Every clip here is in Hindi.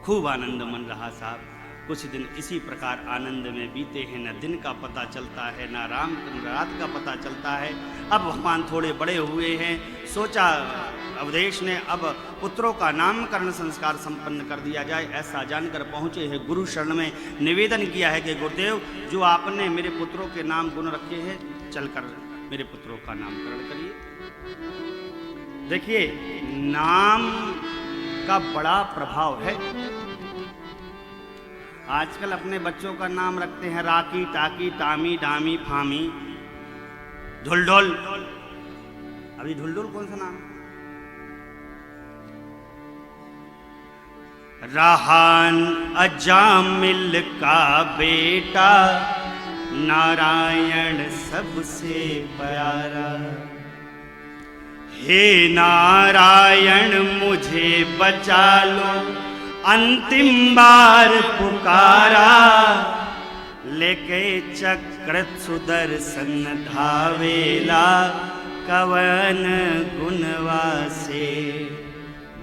खूब आनंद मन रहा साहब। कुछ दिन इसी प्रकार आनंद में बीते हैं, न दिन का पता चलता है न रात का पता चलता है। अब भगवान थोड़े बड़े हुए हैं, सोचा अवधेश ने अब पुत्रों का नामकरण संस्कार संपन्न कर दिया जाए। ऐसा जानकर पहुँचे हैं गुरु शरण में, निवेदन किया है कि गुरुदेव जो आपने मेरे पुत्रों के नाम गुण रखे हैं, चलकर मेरे पुत्रों का नामकरण करिए। देखिए नाम का बड़ा प्रभाव है। आजकल अपने बच्चों का नाम रखते हैं राकी, टाकी, टामी, डामी, फामी, ढुलढुल। अभी ढुलढुल कौन सा नाम? राहान अजामिल का बेटा, नारायण सबसे प्यारा। हे नारायण मुझे बचा लो, अंतिम बार पुकारा। लेके चक्र सुदर्शन धावेला, कवन गुणवासे।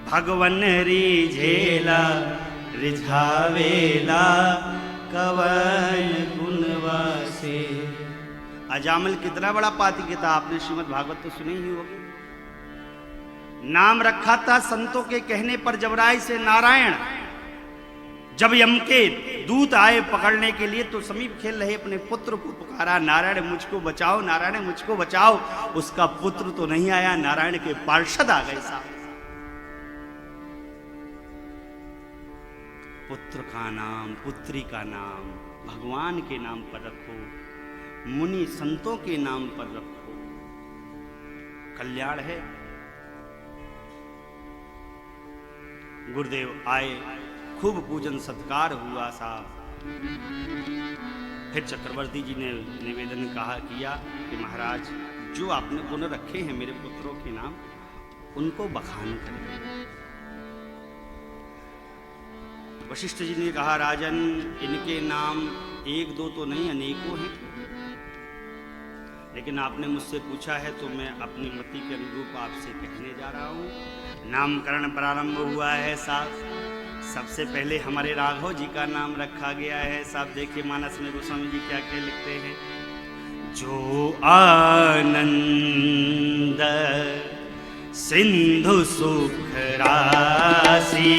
भगवन रिझेला रिझावेला, कवन गुणवासे। अजामिल कितना बड़ा पाती था, आपने श्रीमद् भागवत तो सुनी ही होगी। नाम रखा था संतों के कहने पर जबराई से नारायण। जब यम के दूत आए पकड़ने के लिए तो समीप खेल रहे अपने पुत्र को पुकारा, नारायण मुझको बचाओ, नारायण मुझको बचाओ। उसका पुत्र तो नहीं आया, नारायण के पार्षद आ गए साहब। पुत्र का नाम, पुत्री का नाम भगवान के नाम पर रखो, मुनि संतों के नाम पर रखो, कल्याण है। गुरुदेव आए, खूब पूजन सत्कार हुआ साहब। फिर चक्रवर्ती जी ने निवेदन किया कि महाराज जो आपने गुण रखे हैं मेरे पुत्रों के नाम, उनको बखान करें। वशिष्ठ जी ने कहा राजन इनके नाम एक दो तो नहीं अनेकों हैं, लेकिन आपने मुझसे पूछा है तो मैं अपनी मति के अनुरूप आपसे कहने जा रहा हूँ। नामकरण प्रारंभ हुआ है साहब। सबसे पहले हमारे राघव जी का नाम रखा गया है साहब। देखिए मानस में गोस्वामी जी क्या क्या लिखते हैं। जो आनंद सिंधु सुख राशि,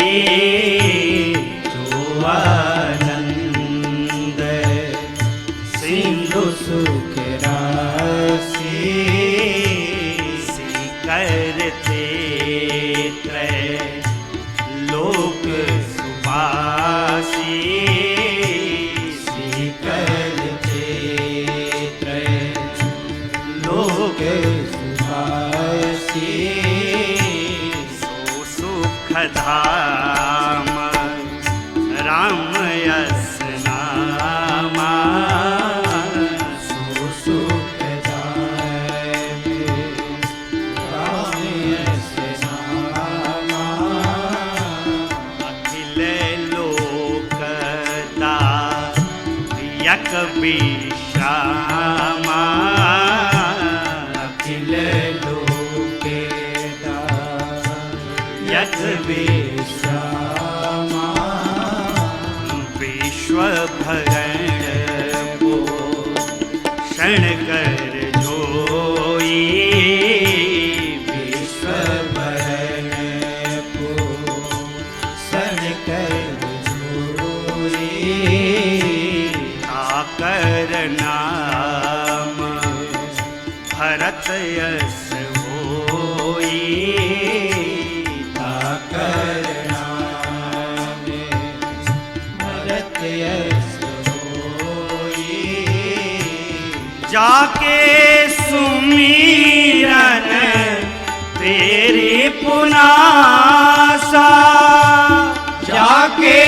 जो आनंद सिंधु सुख राशि, करते लोक सुवासी, करते लोक सुवासी। सो सुख धाम राम यस नामा, सो सुख धाम राम यस नामा। अखिल लोकदा यक विश्रामा, अखिल लोकदा यक विश्रामा। विश्व भरण पोषण कर जोई, विश्व भरण पोषण कर जोई। आकर नाम भरत यस होई, आकर नाम भरत यस होई। जाके सुमिरन तेरे पुनासा, जाके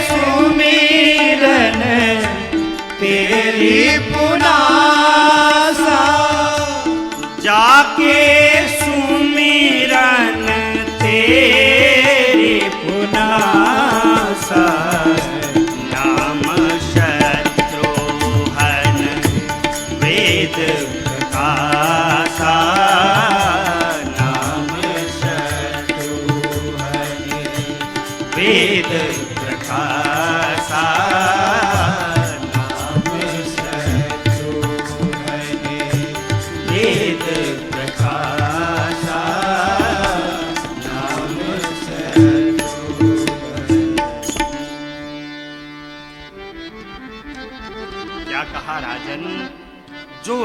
सुमिरन तेरी पुनासा। जाके सुमिरन तेरी पुनासा। नाम शत्रुहन वेद प्रकाशा, नाम शत्रुहन वेद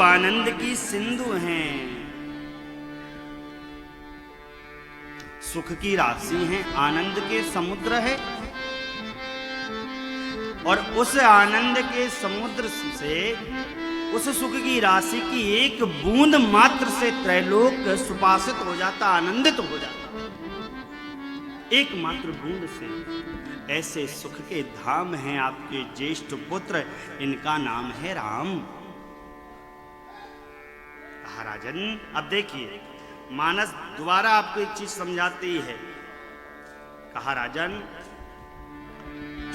आनंद की सिंधु हैं, सुख की राशि हैं, आनंद के समुद्र है। और उस आनंद के समुद्र से, उस सुख की राशि की एक बूंद मात्र से त्रैलोक सुपासित हो जाता, आनंदित हो जाता, एक मात्र बूंद से। ऐसे सुख के धाम हैं आपके ज्येष्ठ पुत्र, इनका नाम है राम। कहा राजन, अब देखिए मानस दोबारा आपको एक चीज समझाती है। कहा राजन,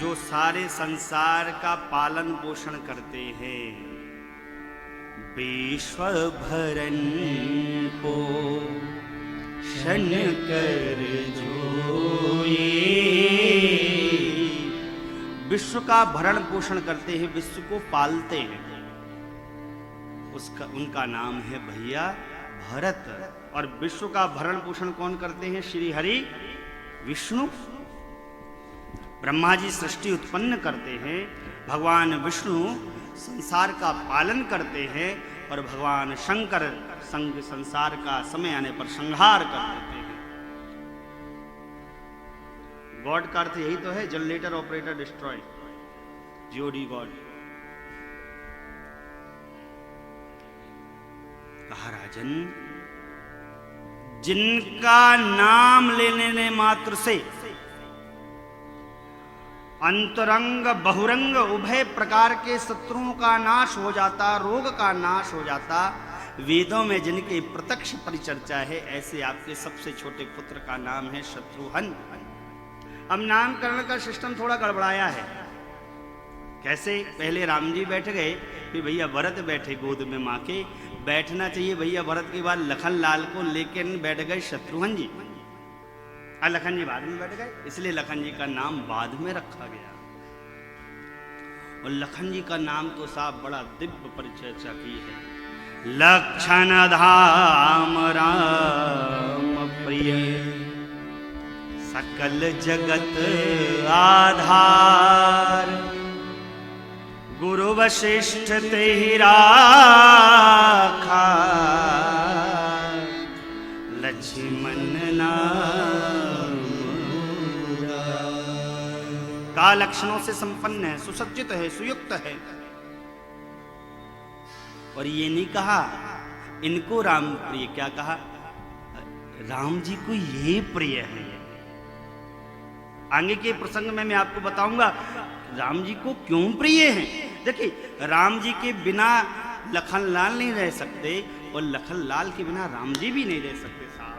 जो सारे संसार का पालन पोषण करते हैं, विश्व भरन पोषण कर जो ये, विश्व का भरण पोषण करते हैं, विश्व को पालते हैं, उसका उनका नाम है भैया भरत। और विश्व का भरण पोषण कौन करते हैं? श्री हरि विष्णु। ब्रह्मा जी सृष्टि उत्पन्न करते हैं, भगवान विष्णु संसार का पालन करते हैं, और भगवान शंकर संसार का समय आने पर संहार कर देते हैं। गॉड का अर्थ यही तो है, generator operator destroy, GOD God. कहा राजन, जिनका नाम लेने मात्र से अंतरंग बहुरंग उभय प्रकार के शत्रुओं का नाश हो जाता, रोग का नाश हो जाता, वेदों में जिनके प्रत्यक्ष परिचर्चा है, ऐसे आपके सबसे छोटे पुत्र का नाम है शत्रुघ्न। अब नामकरण का सिस्टम थोड़ा गड़बड़ाया है। कैसे? पहले राम जी बैठ गए, फिर भैया भरत बैठे गोद में माँ के। बैठना चाहिए भैया भरत के बाद लखन लाल को, लेकिन बैठ गए शत्रुघ्न जी, और लखन जी बाद में बैठ गए, इसलिए लखन जी का नाम बाद में रखा गया। और लखन जी का नाम तो साहब बड़ा दिव्य परिचर्चा की है। लक्षण धाम राम प्रिय, सकल जगत आधार, गुरु वशिष्ठ तेहि राखा, लक्ष्मण नाम का लक्षणों से संपन्न है, सुसज्जित है, सुयुक्त है। और ये नहीं कहा इनको राम प्रिय, क्या कहा? राम जी को ये प्रिय है। आगे के प्रसंग में मैं आपको बताऊंगा राम जी को क्यों प्रिय हैं। देखिए, राम जी के बिना लखन लाल नहीं रह सकते, और लखन लाल के बिना राम जी भी नहीं रह सकते साहब।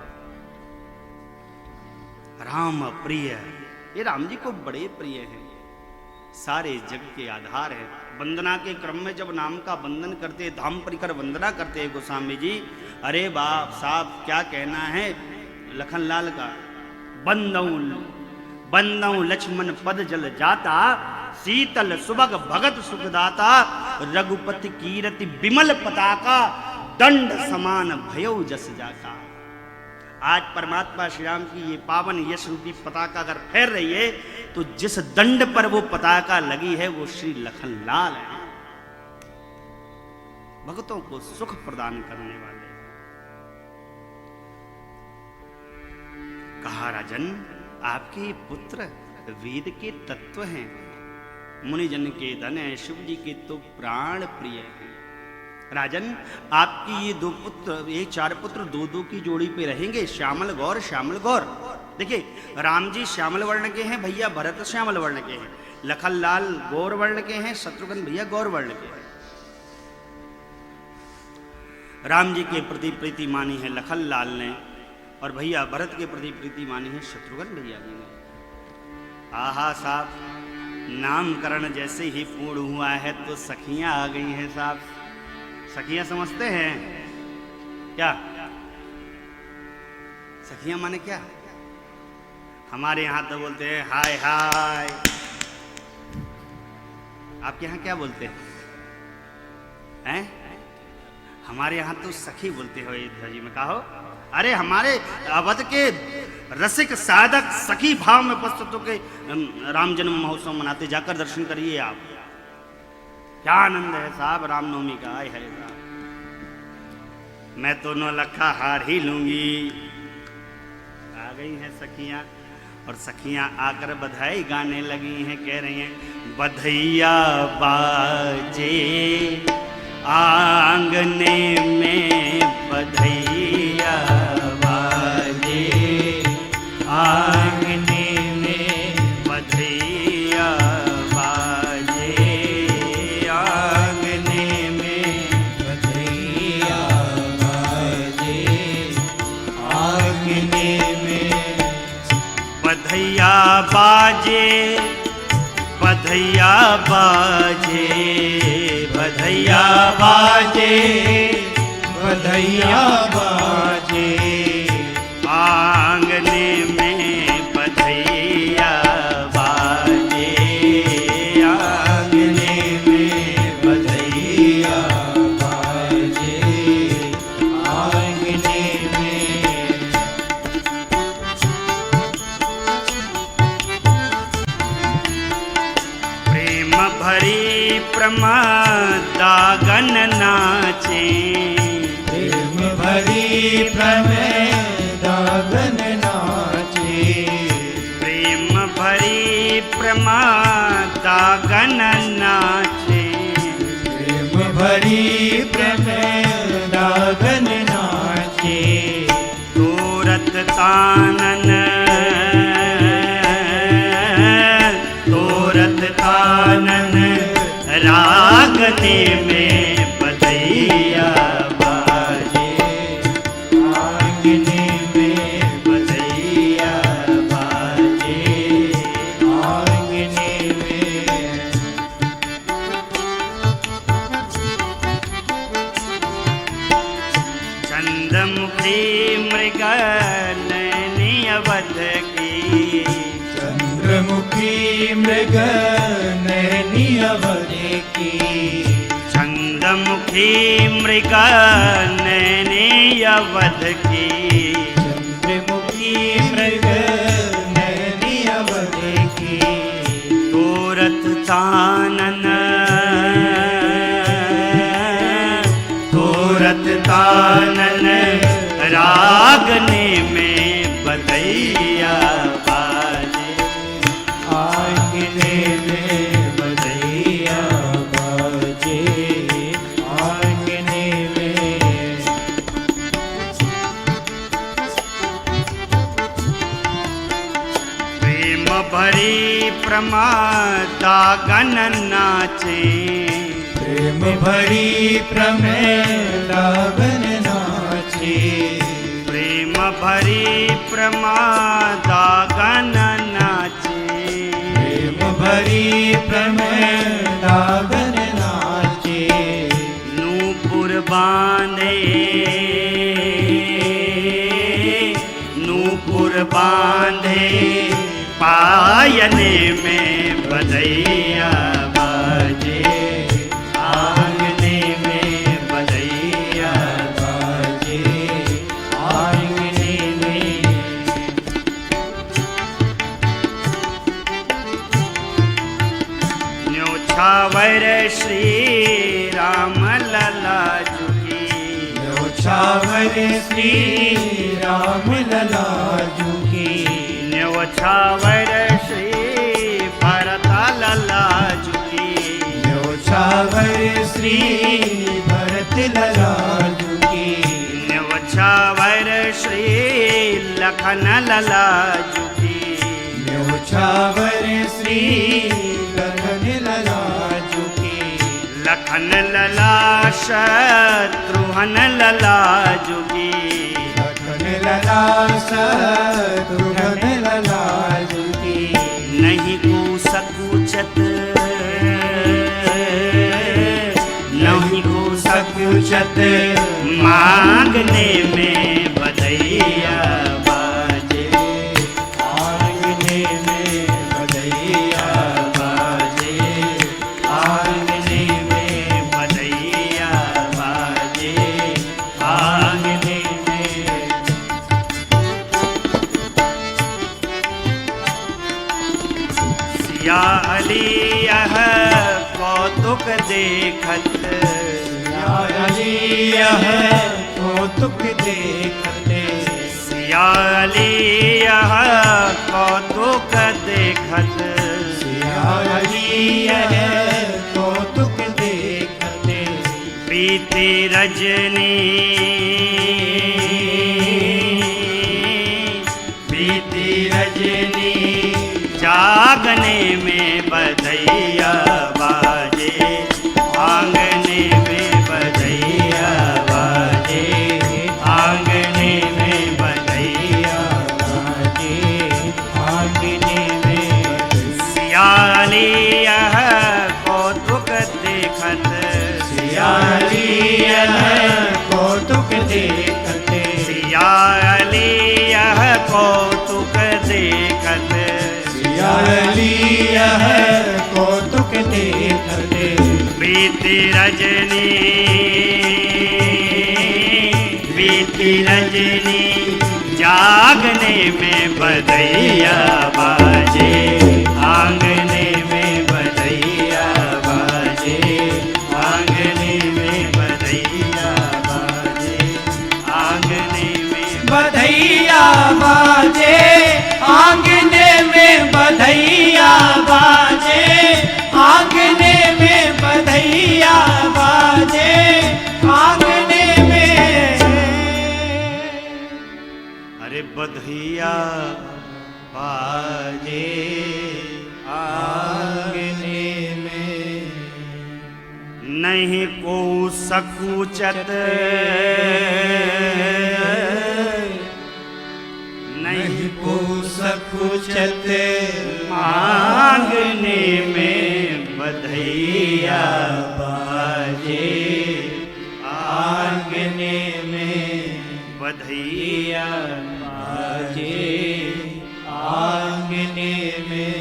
राम प्रिय, ये राम जी को बड़े प्रिय हैं, सारे जग के आधार है। वंदना के क्रम में जब नाम का वंदन करते, धाम परिकर वंदना करते हैं गोस्वामी जी, अरे बाप साहब क्या कहना है लखन लाल का। बंदऊ लक्ष्मण पद जल जाता, शीतल सुभग भगत सुखदाता, रघुपति कीरति विमल पताका, दंड समान भयउ जस जाका। आज परमात्मा श्री राम की ये पावन यश रूपी पताका अगर फैल रही है, तो जिस दंड पर वो पताका लगी है वो श्री लखन लाल है, भक्तों को सुख प्रदान करने वाले। कहा राजन, आपके पुत्र वेद के तत्व हैं, मुनिजन के धन है, शिव जी के तो प्राण प्रिय हैं। राजन, आपकी ये दो पुत्र, ये चार पुत्र दो दो की जोड़ी पे रहेंगे, श्यामल गौर श्यामल गौर। देखिए, राम जी श्यामल वर्ण के हैं, भैया भरत श्यामल वर्ण के हैं, लखन लाल गौर वर्ण के हैं, शत्रुघ्न भैया गौर वर्ण के हैं। राम जी के प्रति प्रीति मानी है लखन लाल ने, और भैया भरत के प्रति प्रीति मानी है शत्रुघ्न भैया जी ने। आहा साहब, नामकरण जैसे ही पूर्ण हुआ है तो सखियां आ गई हैं साहब। सखियां समझते हैं क्या? सखियां माने क्या? हमारे यहां तो बोलते हैं हाय हाय। आपके यहां क्या बोलते हैं? हमारे यहां तो सखी बोलते हो अयोध्या जी में। कहो, अरे हमारे अवध के रसिक साधक सखी भाव में उपस्थित होकर राम जन्म महोत्सव मनाते, जाकर दर्शन करिए आप। क्या आनंद है साहब रामनवमी का। आए है साहब, मैं तो 9 लखा हार ही लूंगी। आ गई हैं सखियां, और सखियां आकर बधाई गाने लगी हैं, कह रही हैं बधैया बाजे आंगने में, बधैया बाजे आंगने में, बधैया बाजे आंगने में, बधैया बाजे आंगने में, बधैया बाजे, बधैया बाजे, बधैया बाजे, बधैया बाजे आंगने में, बधैया बाजे आंगने में, बधैया बाजे आंगने में। प्रेम भरी प्रमदागन नाचे, प्रेम भरी प्रमदागन नाचे, प्रेम भरी प्रमदागन नाचे, प्रेम भरी प्रमदागन नाचे, तोरत तानन, तोरत तानन रागने में, बधैया बाजे आंगने में, बधैया बाजे आंगने में। चंद्रमुखी मृग नैनी अवध की, चंद्रमुखी मृग नैनी अवध की, चंद्रमुखी मृग नैनी अवध की, चंद्रमुखी मृग नैनी अवध की, तोरत तानन, तोरत तानन रागने में, बधैया बाजे आंगने में, बधैया बाजे आंगने में। प्रेम भरी प्रमदागन नाचे, प्रेम भरी प्रमदागन नाचे, प्रेम भरी प्रमदागन नाचे, प्रेम भरी प्रमदागन नाचे, नूपुर बांधे, नूपुर बांधे पायने में, बधैया बाजे आंगने में, बधैया बाजे आंगने में। न्योछावर श्री राम लला जुगी, न्योछावर श्री राम लला जुगी, न्योछावर श्री भरत लला जुगी, न्योछावर श्री भरत लला जुगी, न्योछावर श्री लखन लला जुगी, न्योछावर श्री लखन लला जुगी, लखन लला शत्रुघ्न लला जुगी, लखन लला शत्रुघ्न लला जुगी, नहीं को सकुचत, नहीं को सकुचत मांगने में, बधैया बाजे आंगने में, बधैया बाजे आंगने में, बधैया बाजे आंगने में। सिया अली यह कौतुक देखत, अली यह कौतुक देखते सियाली यह कौतुक देखत सियाली यह कौतुक देखते बीती रजनी जागने में बधैया बाजे आंगने में बधैया बाजे आंगने में बधैया बाजे आंगने में सियाली यह कौतुक देखत सियाली यह कौतुक देखते सियाली यह कौतुक देखत सियाली यह कौतुक देखते बीती रजनी जागने में बधैया बाजे आंगने में बधैया बाजे आंगने में बधैया बाजे आंगने में बधैया बाजे आंगने में बधैया बाजे आंगने में बधैया बाजे आंगने में अरे बधैया बाजे आंगने में नहीं को सकुचत नहीं को सकुचत मांगने में बधैया बाजे आंगने में बधैया बाजे आंगने में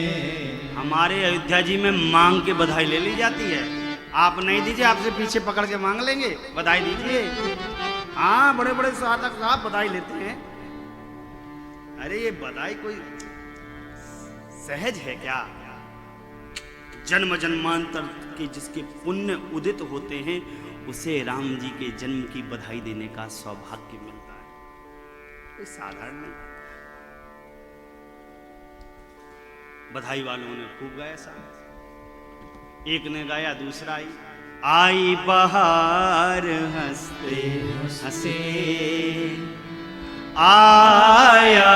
हमारे अयोध्या जी में मांग के बधाई ले ली जाती है। आप नहीं दीजिए, आपसे पीछे पकड़ के मांग लेंगे, बधाई दीजिए। हाँ, बड़े बड़े साधक साहब बधाई लेते हैं। अरे ये बधाई कोई सहज है क्या? जन्म जन्मांतर के जिसके पुण्य उदित होते हैं उसे राम जी के जन्म की बधाई देने का सौभाग्य मिलता है, कोई साधारण नहीं। बधाई वालों ने खूब गाया साहब, एक ने गाया, दूसरा आई बहार हंसते हंसे आया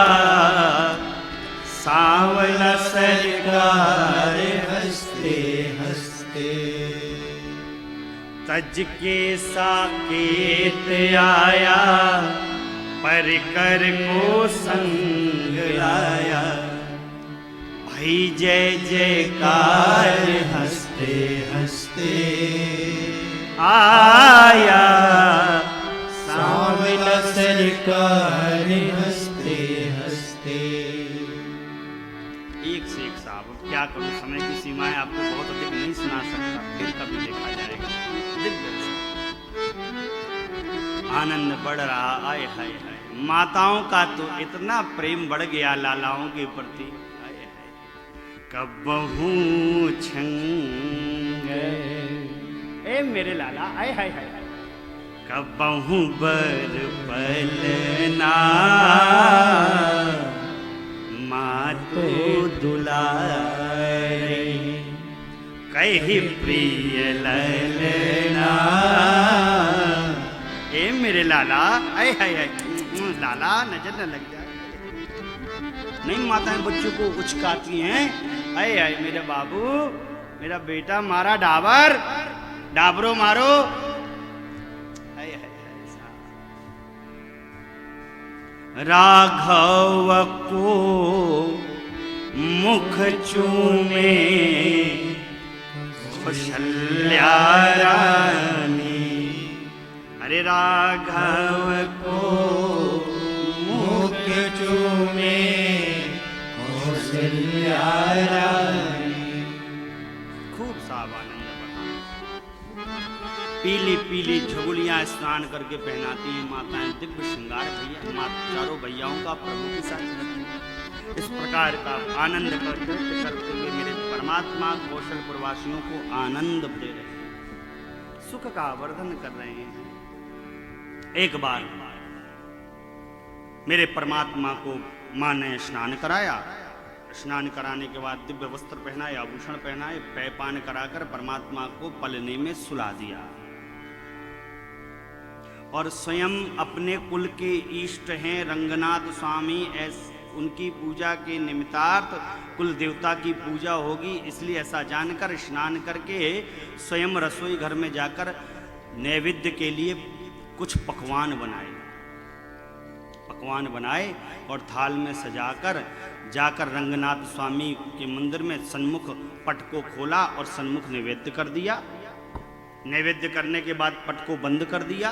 सांवला सरकार हंसते हंसते तज के साकेत आया परिकर को संग लाया भाई जय जयकार हंसते हंसते आया सांवला सरकार हंसते हंसते। एक से एक साहब, क्या करूं, समय की सीमाएं आपको बहुत अधिक नहीं सुना सकता, फिर कभी देखा जाएगा। दिव्य आनंद बढ़ रहा, आए हाय हाय, माताओं का तो इतना प्रेम बढ़ गया लालाओं के प्रति, आए हाय कबहू छंग ए मेरे लाला, आए हाय हाय कबहू बर पलना मातो दुलारे कही प्रिय ललना। ए मेरे लाला, आय हाय हाय लाला, नजर न लग जाए। नहीं, माताएं बच्चों को उचकाती हैं, आय हाय मेरे बाबू, मेरा बेटा, मारा डाबर, डाबरो मारो, आय हाय राघव को मुख चूमे कौशल्या रानी। अरे राघव को मुख चूमे कौशल्या रानी। खूब साहब आनंद बढ़ा। पीली पीली झुगलियां स्नान करके पहनाती हैं माताएं, दिव्य श्रृंगार भैया, चारों भैयाओं का प्रभु के साथ रहती हैं। इस प्रकार का आनंद करते हुए मेरे परमात्मा कौशलपुर वासियों को आनंद दे रहे हैं, सुख का वर्धन कर रहे हैं। एक बार मेरे परमात्मा को माँ ने स्नान कराया। स्नान कराने के बाद दिव्य वस्त्र पहनाए, आभूषण पहनाए, पेयपान कराकर परमात्मा को पलने में सुला दिया और स्वयं अपने कुल के इष्ट हैं रंगनाथ स्वामी, उनकी पूजा के निमित्तार्थ कुल देवता की पूजा होगी, इसलिए ऐसा जानकर स्नान करके स्वयं रसोई घर में जाकर नैवेद्य के लिए कुछ पकवान बनाए और थाल में सजाकर जाकर रंगनाथ स्वामी के मंदिर में सन्मुख पट को खोला और सन्मुख नैवेद्य कर दिया। नैवेद्य करने के बाद पट को बंद कर दिया।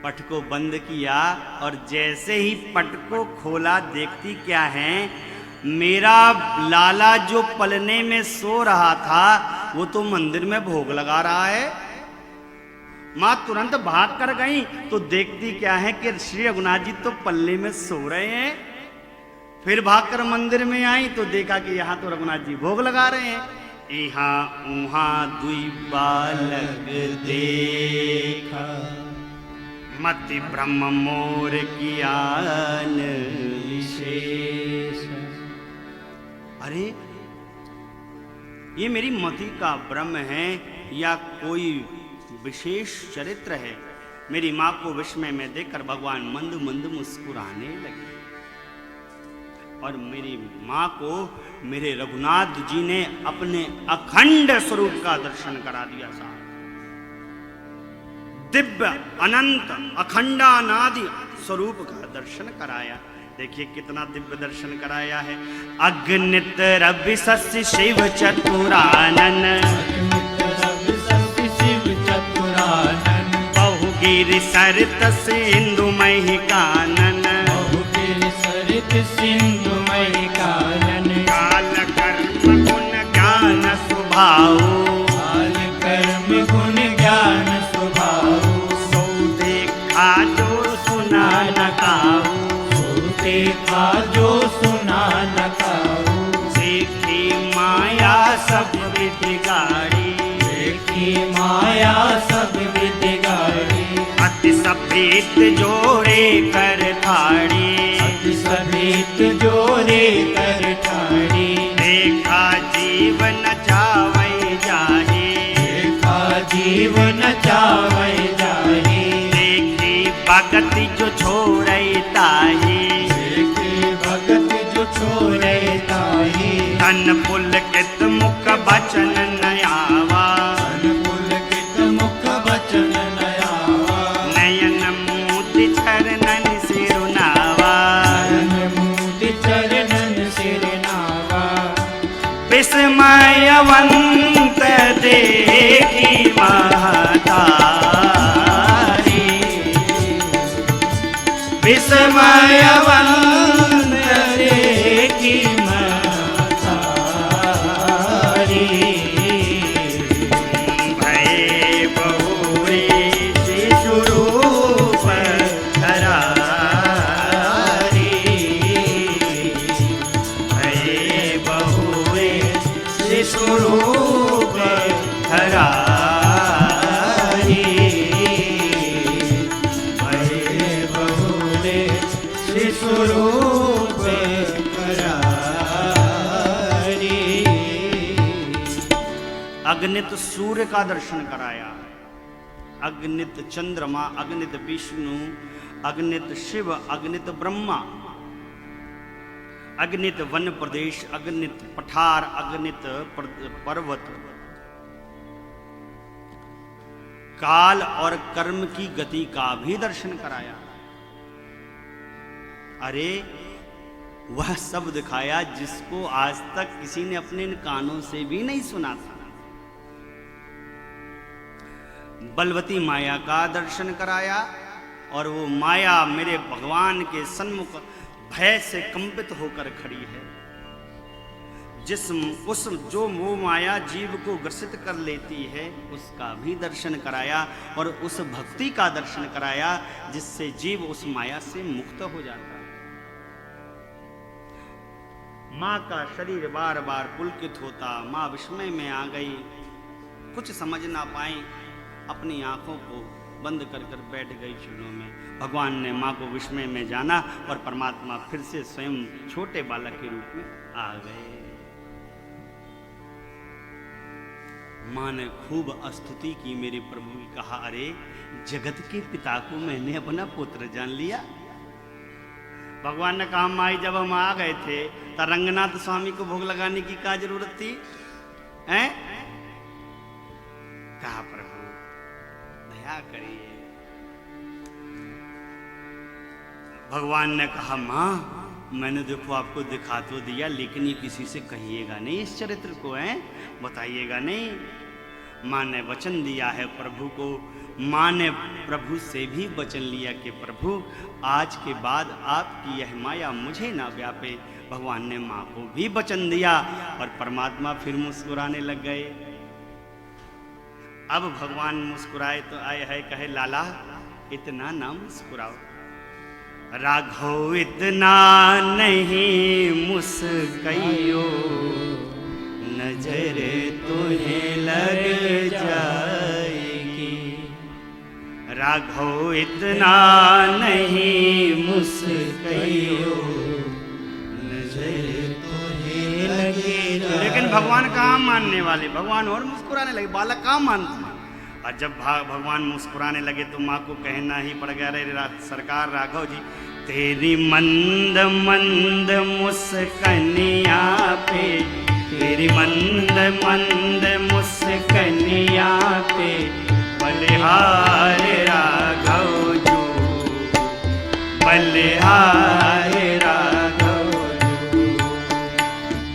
पट को बंद किया और जैसे ही पट को खोला देखती क्या है, मेरा लाला जो पलने में सो रहा था वो तो मंदिर में भोग लगा रहा है। मां तुरंत भाग कर गई तो देखती क्या है कि श्री रघुनाथ जी तो पल्ले में सो रहे हैं। फिर भागकर मंदिर में आई तो देखा कि यहाँ तो रघुनाथ जी भोग लगा रहे हैं। यहाँ उहाँ दुई बालक देखा, मति ब्रह्म मोर कियान विशेष। अरे ये मेरी मति का ब्रह्म है या कोई विशेष चरित्र है। मेरी माँ को विस्मय में देखकर भगवान मंद मंद मुस्कुराने लगे और मेरी माँ को मेरे रघुनाथ जी ने अपने अखंड स्वरूप का दर्शन करा दिया। साहब दिव्य अनंत अखंडानादि स्वरूप का दर्शन कराया। देखिए कितना दिव्य दर्शन कराया है। अग्नित रवि शशि शिव चतुरानन, बहुगिरि सरित सिंधु मही कानन, काल कर्म गुण ज्ञान स्वभाव, सो देखा जो सुना न काहू, जो सुना न काहू। देखी माया सब विधि गाड़ी, देखी माया सब विधि गाड़ी। अति सफेद जोड़े कर थाड़ी, अति सफेद जोड़े कर ठाड़ी। देखा जीवन चावै जाहे, देखा जीवन चावै जाहे। देखी भगति जो छोड़ै ताही, देखे भगत जो छोड़े ताही। तन पुलकित मुख बचन नयावा, तन पुलकित मुख बचन नयावा। नयन मोति चरणन सिरुनावा, नयन मोति चरणन सिरनावा। विस्मयवंत देखी महतारी, विस्मयवंत देखी महतारी। भय बहुरे शिशुरूप धरारी, भय बहुरे शिशुरूप धरारी, भय बहुरे शिशुरूप धरारी। अगणित सूर्य का दर्शन कराया, अगणित चंद्रमा, अगणित विष्णु, अगणित शिव, अगणित ब्रह्मा, अगणित वन प्रदेश, अगणित पठार, अगणित पर्वत, काल और कर्म की गति का भी दर्शन कराया। अरे वह सब दिखाया जिसको आज तक किसी ने अपने इन कानों से भी नहीं सुना था। बलवती माया का दर्शन कराया और वो माया मेरे भगवान के सन्मुख भय से कंपित होकर खड़ी है। जो वो माया जीव को ग्रसित कर लेती है उसका भी दर्शन कराया और उस भक्ति का दर्शन कराया जिससे जीव उस माया से मुक्त हो जाता है। माँ का शरीर बार बार पुलकित होता, माँ विस्मय में आ गई, कुछ समझ ना पाई। अपनी आंखों को बंद कर कर बैठ गई चूल्हों में। भगवान ने माँ को विस्मय में जाना और परमात्मा फिर से स्वयं छोटे बालक के रूप में आ गए। माँ ने खूब स्तुति की मेरे प्रभु की, कहा अरे जगत के पिता को मैंने अपना पुत्र जान लिया। भगवान ने कहा माई जब हम आ गए थे तो रंगनाथ स्वामी को भोग लगाने की क्या जरूरत थी हैं? कहा प्रभु दया करिए। भगवान ने कहा माँ मैंने देखो आपको दिखा तो दिया, लेकिन ये किसी से कहिएगा नहीं इस चरित्र को, हैं बताइएगा नहीं। माँ ने वचन दिया है प्रभु को। माँ ने प्रभु से भी वचन लिया कि प्रभु आज के बाद आपकी यह माया मुझे ना व्यापे। भगवान ने माँ को भी वचन दिया और परमात्मा फिर मुस्कुराने लग गए। अब भगवान मुस्कुराए तो आए है, कहे लाला इतना ना मुस्कुराओ, राघव इतना नहीं मुस्कुराइयो, नजर तुम्हें लग जाएगी। राघव इतना नहीं मुस्कुराइयो, नजर तुम्हें लगे जाएगी। लेकिन भगवान कहाँ मानने वाले, भगवान और मुस्कुराने लगे, बालक कहाँ मानते हैं। और जब भगवान मुस्कुराने लगे तो माँ को कहना ही पड़ गया, अरे सरकार राघव जी तेरी मंद मंद मुस्कनिया पे, तेरी मंद मंद मुस्कनिया पे बलिहार राघव जो, बलिहार राघव जो।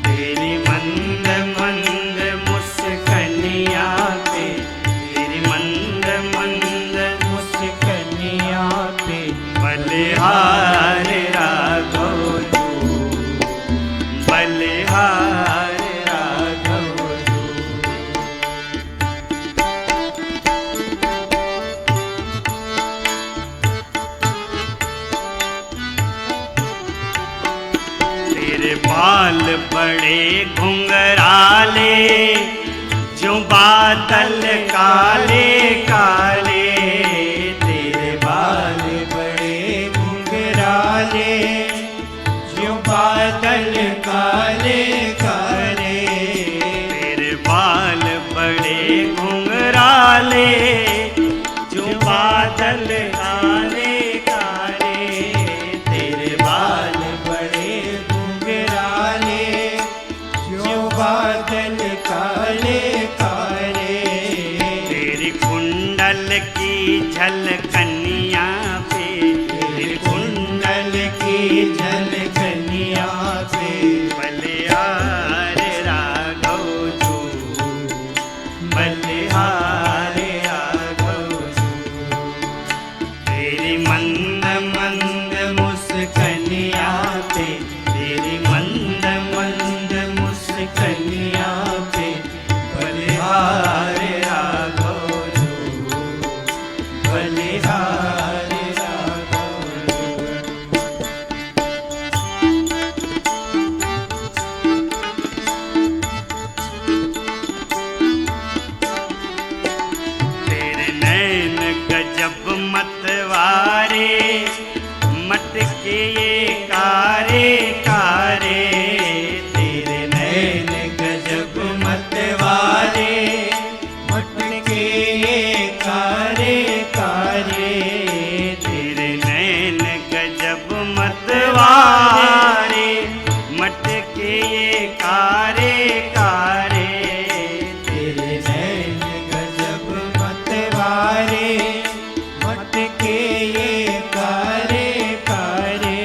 तेरी मंद मंद मुस्कनिया पे, तेरी मंद मंद मुस्कनिया पे बलिहार राघव जो, बलिहार राघव जो। तेरे बाल बड़े घुंघराले, जो बादल काले काले। तेरे बाल बड़े घुंघराले, जो बादल काले काले। तेरे बाल बड़े घुंघराले, जो बादल काले काले। तेरे बाल बड़े घुंघराले, जो बादल काले काले। तेरी कुंडल की झलकनिया पे, तेरी कुंडल की झलकनिया पे बलिहार राघव जो, बलिहार राघव जो। तेरी मंद मंद मुस्कनिया पे, तेरी मंद मंद मुस्कनिया पे बलिहार राघव जो, बलिहार राघव जो। तेरे नैन गजब मतवारे, मटके ये कारे कारे। तेरे नैन गजब मतवारे, मटके ये कारे कारे। तेरे नैन गजब मतवारे, मटके ये कारे कारे। तेरे नैन गजब मतवारे, मटके ये कारे कारे।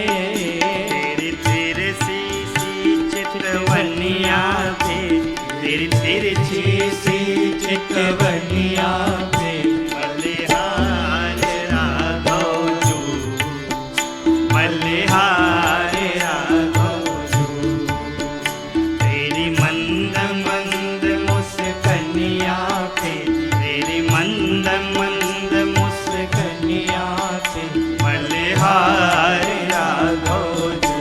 तेरी तिरछी सी चितवनिया पे, तेरी तिरछी सी चितवनिया पे बलिहार राघव जो, बलिहार राघव जो। तेरी मंद मंद मुस्कनिया पे, तेरी मंद मंद मुस्कनिया पे बलिहार राघव जो,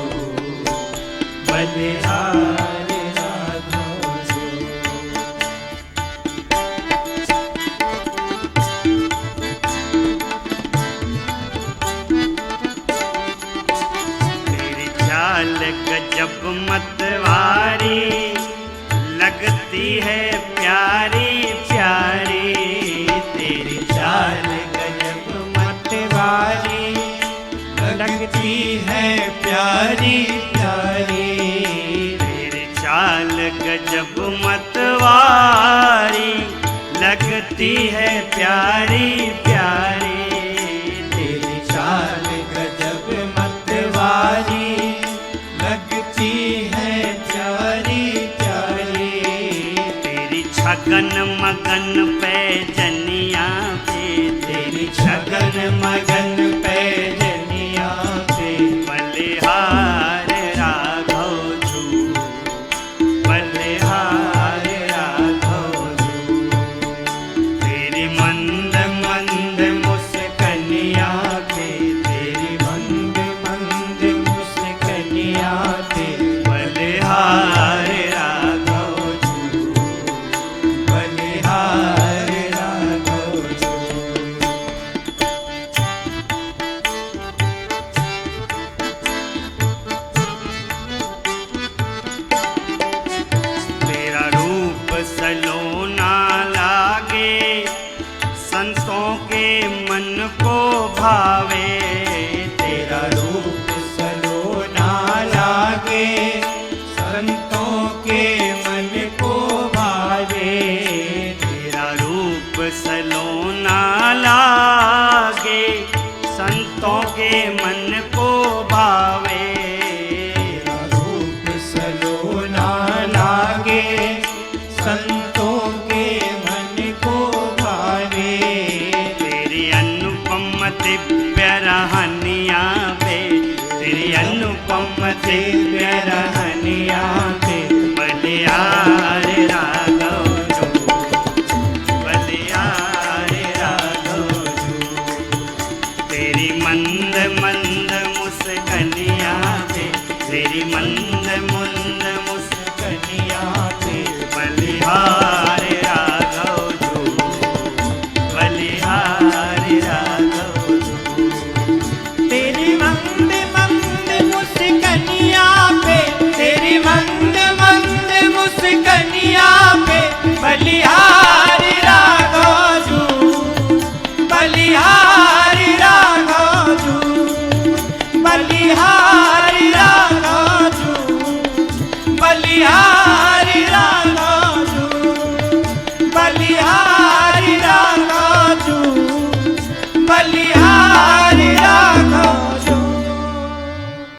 बलिहार राघव जो। चाल गजब मतवारी, लगती है प्यारी प्यारी। तेरी चाल गजब मतवारी, लगती है प्यारी प्यारी। तेरी चाल गजब मतवारी, लगती है प्यारी प्यारी। तेरी चाल गजब मतवारी, लगती है प्यारी प्यारी। तेरी छगन मगन पे जनिया पे, तेरी छगन मगन पे जनिया पे, बलिहार राघव जू, बलिहार राघव जू। तेरी मंद मंद मुस्कनिया पे, तेरी मंद मंद मुस्कनिया पे, बलिहार राघव जू। बलिहार राघव जू। तेरा रूप सलोना लागे, संतों के मन को भावे। तेरा रूप सलोना लागे, संतों के मन को भावे। तेरा रूप सलोना लागे, संतों के मन को भावे। तेरा रूप सलोना लागे, संतों के मन को भावे। तेरी अनुपम दिव्य रहनिया पे, तेरी अनुपम दिव्य रहनिया पे, बलिहार राघव जू, बलिहार राघव जू। तेरी मंद मंद मुस्कनिया पे, तेरी मंद